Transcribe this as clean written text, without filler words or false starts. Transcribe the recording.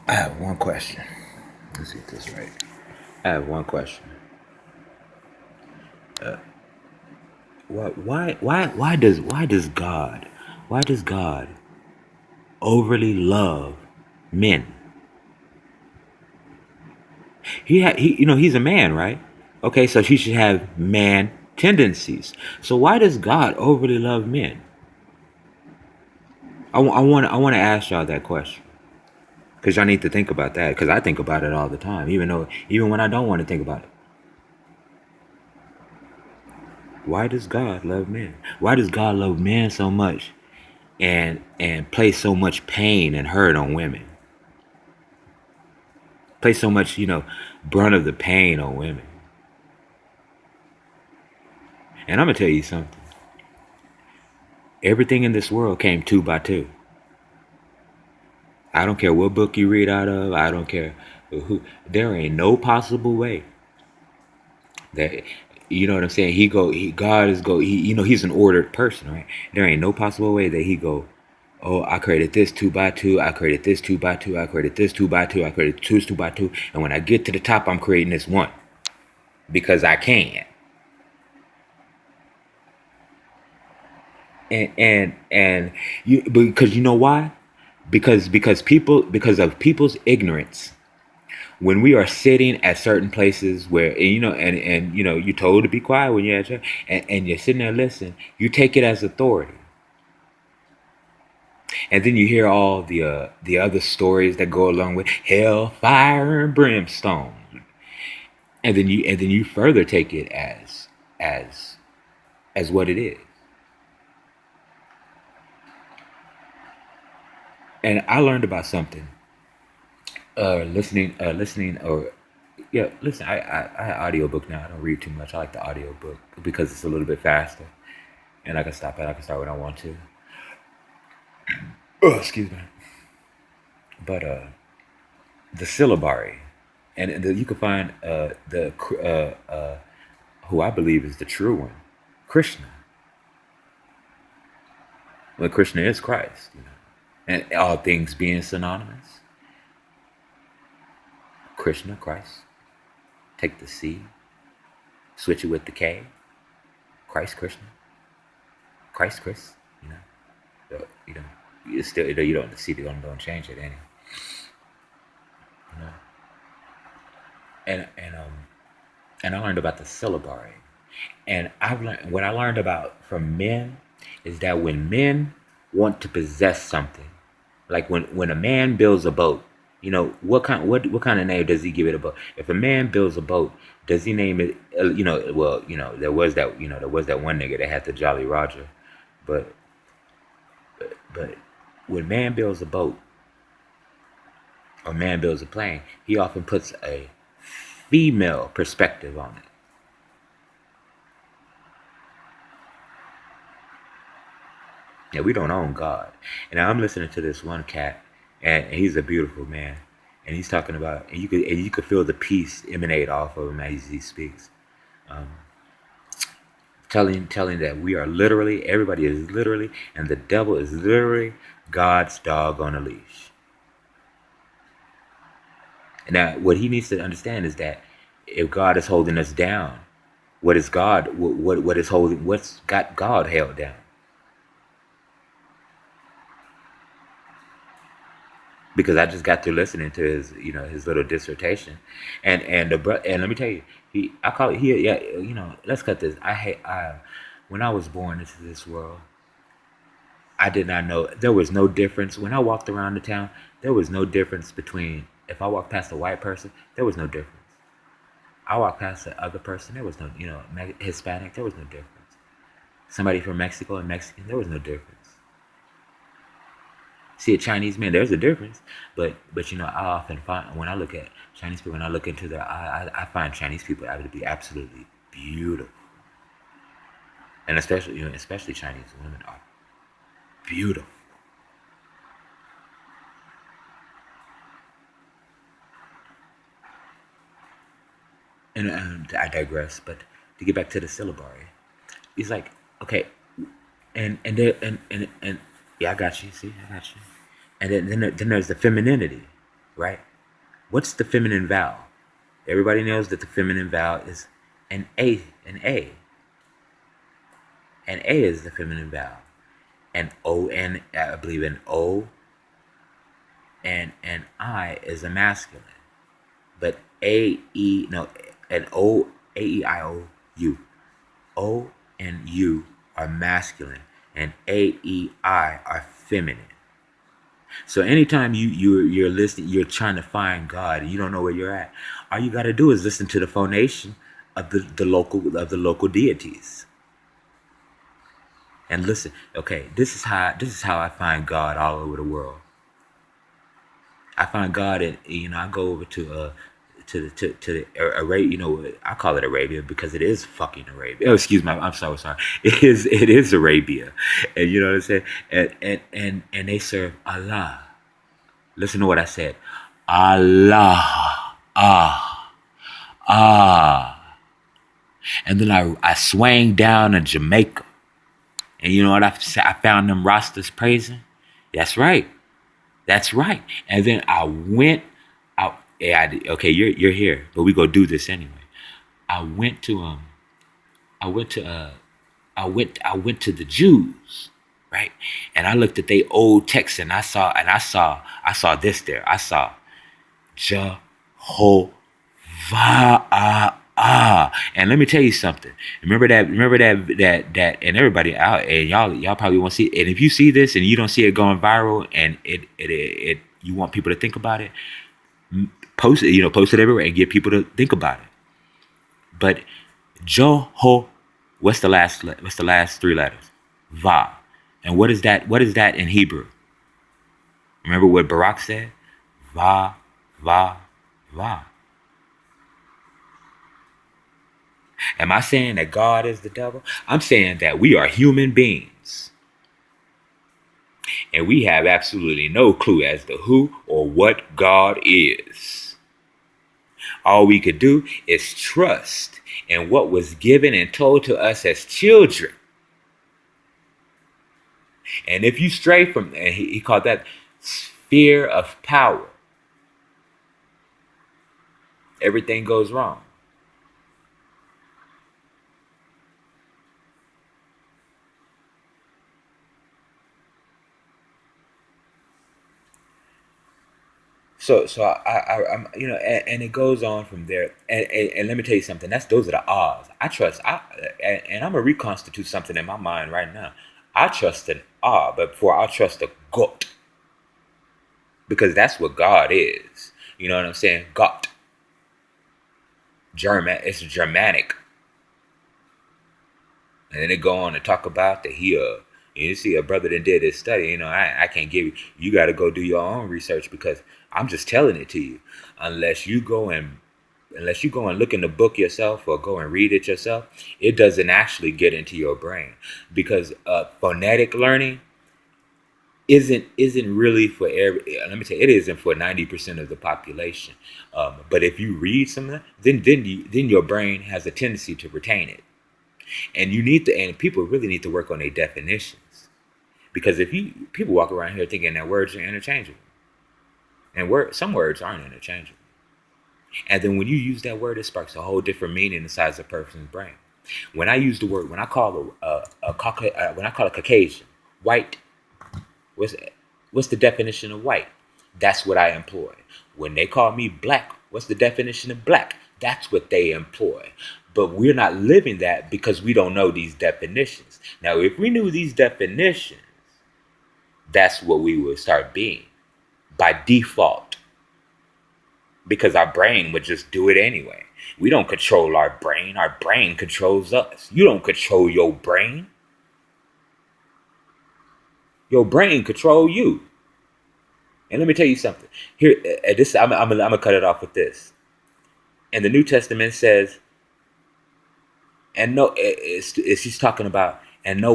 I have one question. Let's get this right. I have one question. Why does God overly love men? He's a man, right? Okay, so he should have man tendencies. So why does God overly love men? I want to ask y'all that question because y'all need to think about that because I think about it all the time, even when I don't want to think about it. Why does God love men? Why does God love men so much and place so much pain and hurt on women? Place so much, brunt of the pain on women. And I'm gonna tell you something. Everything in this world came two by two. I don't care what book you read out of. I don't care who. There ain't no possible way that you know what I'm saying. God is go. He's an ordered person, right? There ain't no possible way that he go. Oh, I created this two by two. I created this two by two. I created this two by two. I created two by two. And when I get to the top, I'm creating this one because I can. And you because you know why? Because of people's ignorance. When we are sitting at certain places where you're told to be quiet when you're at church, and you're sitting there listening, you take it as authority, and then you hear all the other stories that go along with hell, fire, and brimstone, and then you further take it as as what it is. And I learned about something listening or yeah, listen. I have audiobook now. I don't read too much. I like the audiobook because it's a little bit faster, and I can stop it. I can start when I want to. Oh, excuse me. But the syllabary, and you can find the who I believe is the true one, Krishna. Well, Krishna is Christ, and all things being synonymous. Krishna, Christ. Take the C, switch it with the K. Christ, Krishna. Christ, Chris. You know, so, you still you don't see they don't change it any. You know, and and um and I learned about the syllabary. And I've learned what I learned about from men is that when men want to possess something, like when a man builds a boat, what kind of name does he give it a boat? If a man builds a boat, does he name it? There was that one nigga that had the Jolly Roger, but but when man builds a boat or man builds a plane, he often puts a female perspective on it. Yeah, we don't own God. And I'm listening to this one cat, and he's a beautiful man, and he's talking about, and you could feel the peace emanate off of him as he speaks, um, telling that we are literally, everybody is literally, and the devil is literally God's dog on a leash. And now, what he needs to understand is that if God is holding us down, what is God? What is holding? What's got God held down? Because I just got through listening to his little dissertation, and let me tell you, I call it he yeah let's cut this. I when I was born into this world, I did not know there was no difference when I walked around the town. There was no difference between if I walked past a white person, there was no difference. I walked past the other person, there was no Hispanic, there was no difference. Somebody from Mexico and Mexican, there was no difference. See a Chinese man, there's a difference, but I often find when I look at Chinese people, when I look into their eye, I find Chinese people to be absolutely beautiful, and especially Chinese women are beautiful. And I digress, but to get back to the syllabary, it's like okay, and yeah, I got you. See, I got you. And then there's the femininity, right? What's the feminine vowel? Everybody knows that the feminine vowel is an A. An A. An A is the feminine vowel. An O and I believe an O and an I is a masculine. But an O, A-E-I-O-U. O and U are masculine, and A-E-I are feminine. So anytime you're listening, you're trying to find God, and you don't know where you're at, all you got to do is listen to the phonation of the local deities, and listen. Okay, this is how I find God all over the world. I find God in, I go over to Arabia. I call it Arabia because it is fucking Arabia. Oh, excuse me, I'm so sorry. It is Arabia, and you know what I'm saying. And they serve Allah. Listen to what I said. Allah, ah. And then I swang down in Jamaica, and you know what I found them Rastas praising. That's right. That's right. And then I went out. Yeah, okay, you're here, but we go do this anyway. I went to I went to I went to the Jews, right? And I looked at their old texts, and I saw this there. I saw Jehovah. And let me tell you something. Remember that, and everybody out, and y'all probably won't see it. And if you see this and you don't see it going viral, and it you want people to think about it, post it everywhere and get people to think about it. But Jeho, what's the last three letters? Va. And what is that in Hebrew? Remember what Barak said? Va, va, va. Am I saying that God is the devil? I'm saying that we are human beings. And we have absolutely no clue as to who or what God is. All we could do is trust in what was given and told to us as children. And if you stray from, and he called that sphere of power, everything goes wrong. I'm and it goes on from there. And let me tell you something. Those are the odds. And I'm gonna reconstitute something in my mind right now. I trust an ah, but before I trust a God, because that's what God is. You know what I'm saying? God. It's Germanic. And then they go on to talk about the here. You see, a brother that did this study. I can't give you. You got to go do your own research, because I'm just telling it to you. Unless you go and look in the book yourself or go and read it yourself, it doesn't actually get into your brain, because phonetic learning isn't really for every. Let me tell you, it isn't for 90% of the population. But if you read something, then your brain has a tendency to retain it. And people really need to work on their definitions, because people walk around here thinking that words are interchangeable, and some words aren't interchangeable. And then when you use that word, it sparks a whole different meaning inside a person's brain. When I use the word, when I call a Caucasian white, what's the definition of white? That's what I employ. When they call me black, what's the definition of black? That's what they employ. But we're not living that because we don't know these definitions. Now, if we knew these definitions, that's what we would start being by default, because our brain would just do it anyway. We don't control our brain. Our brain controls us. You don't control your brain. Your brain control you. And let me tell you something. Here, I'm gonna cut it off with this. And the New Testament says, and no, she's talking about, and no